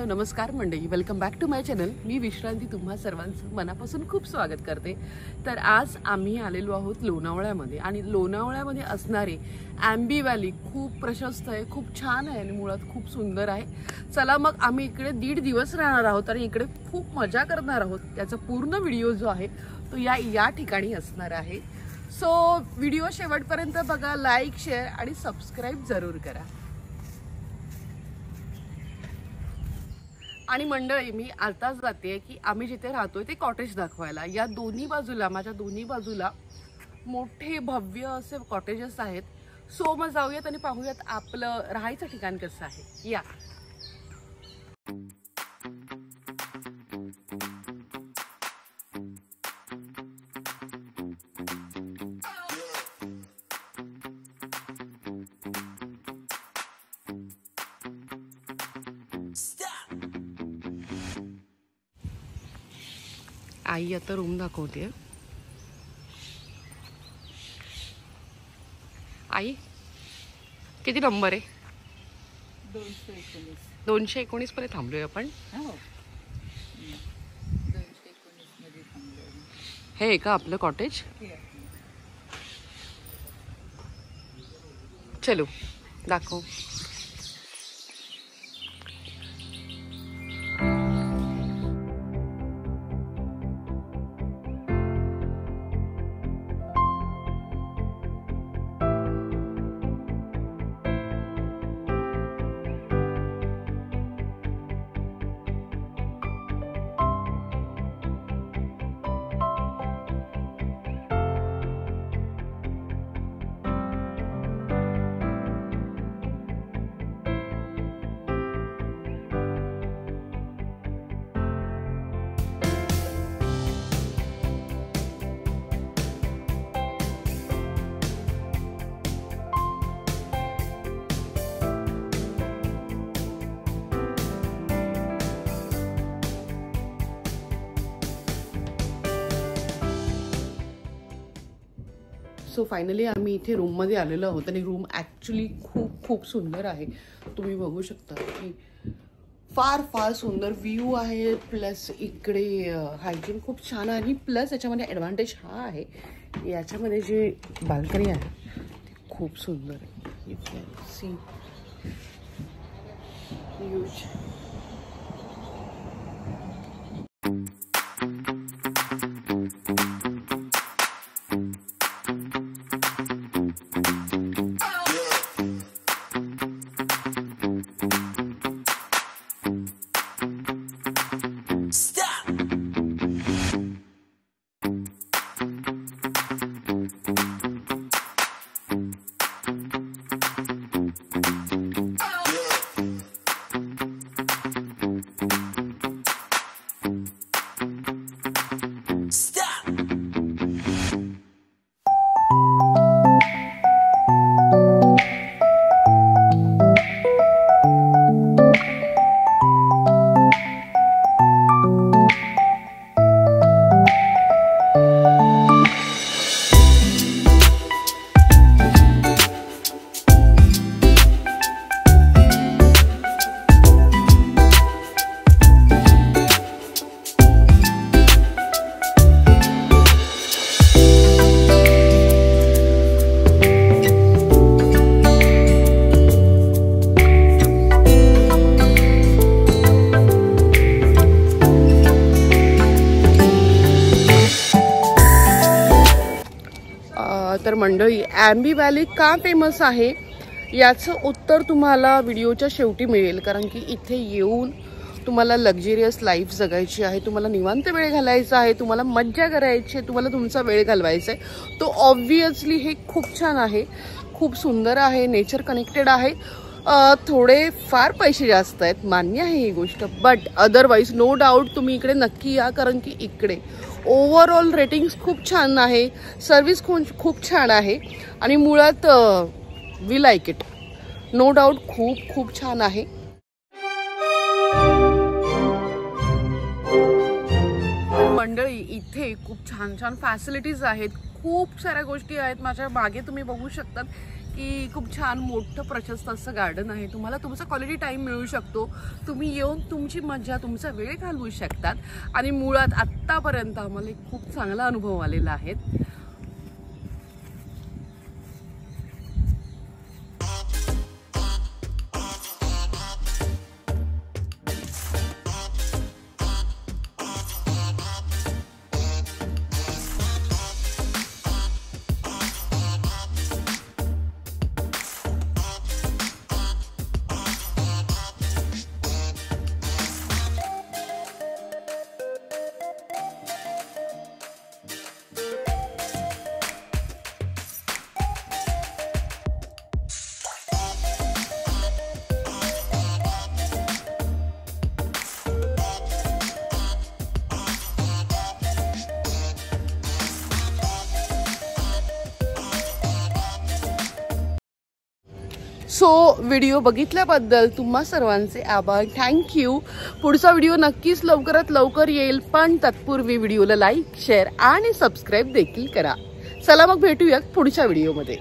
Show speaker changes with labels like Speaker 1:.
Speaker 1: नमस्कार मंडळी, welcome back to my channel. मी विश्रांती तुम्हा सर्वांचं मनापासून खूप स्वागत करते। तर आज आम्ही आलेलो आहोत लोणावळ्यामध्ये आणि लोणावळ्यामध्ये असणारे ॲम्बी व्हॅली खूप प्रशस्त आहे, खूप छान आहे आणि मुळात खूप सुंदर आहे। चला मग आम्ही इकडे 1.5 दिवस राहणार आहोत आणि इकडे खूप मजा करणार आहोत। त्याचा पूर्ण व्हिडिओ जो आहे तो या ठिकाणी असणार आहे। सो व्हिडिओ शेवटपर्यंत बघा, लाईक, शेअर आणि सबस्क्राइब जरूर करा। आणि मंडळी, मी आताच जाते की आम्ही जिथे राहतोय ते कॉटेज दाखवायला। या दोन्ही बाजूला, माझ्या दोन्ही बाजूला मोठे भव्य असे कॉटेजेस आहेत। सो मग जाऊयात आणि पाहूयात आपलं राहायचं ठिकाण कसं आहे। या आई आता रूम दाखवते। आई किती नंबर आहे? 219 पर्यंत थांबलोय आपण। हे आहे का आपलं कॉटेज? चलो दाखव। सो फायनली आम्ही इथे रूममध्ये आलेलो आहोत आणि रूम ॲक्च्युली खूप सुंदर आहे। तुम्ही बघू शकता की फार सुंदर व्ह्यू आहे, प्लस इकडे हायजीन खूप छान आहे, प्लस याच्यामध्ये ॲडव्हान्टेज हा आहे, याच्यामध्ये जे बाल्कनी आहे ती खूप सुंदर आहे। You can see huge. तर मंडळी, ॲम्बी व्हॅली का फेमस आहे याचं उत्तर तुम्हाला व्हिडिओच्या शेवटी मिळेल, कारण की इथे येऊन तुम्हाला लक्झरियस लाईफ जगायची आहे, तुम्हाला निवांत वेळ घालायचा आहे, तुम्हाला मज्जा करायची आहे, तुम्हाला तुमचा वेळ घालवायचा आहे। तो ऑब्व्हियसली हे खूप छान आहे, खूप सुंदर आहे, नेचर कनेक्टेड आहे। थोडे फार पैसे जास्त आहेत, मान्य आहे ही गोष्ट, बट अदरवाईज नो डाऊट तुम्ही इकडे नक्की या, कारण की इकडे ओव्हरऑल रेटिंग्स खूप छान आहे, सर्विस खूप छान आहे आणि मुळात we like it, no doubt खूप छान आहे। मंडळी, इथे खूप छान फॅसिलिटीज आहेत, खूप साऱ्या गोष्टी आहेत। माझ्या मागे तुम्ही बघू शकतात की खूप छान मोठं प्रशस्त असं गार्डन आहे. तुम्हाला तुमचा क्वालिटी टाइम मिळू शकतो. तुम्ही येऊन तुमची मजा, तुमचा वेळ घालवू शकतात. आणि मुळात आत्तापर्यंत आम्हाला खूप चांगला अनुभव आलेला आहे. सो व्हिडिओ बघितल्याबद्दल तुम्हा सर्वांचे आभार. थँक्यू. पुढचा व्हिडिओ नक्कीच लवकरात लवकर येईल, पण तत्पूर्वी व्हिडिओला लाईक, शेअर आणि सबस्क्राईब देखील करा. चला मग भेटूया पुढच्या व्हिडिओमध्ये.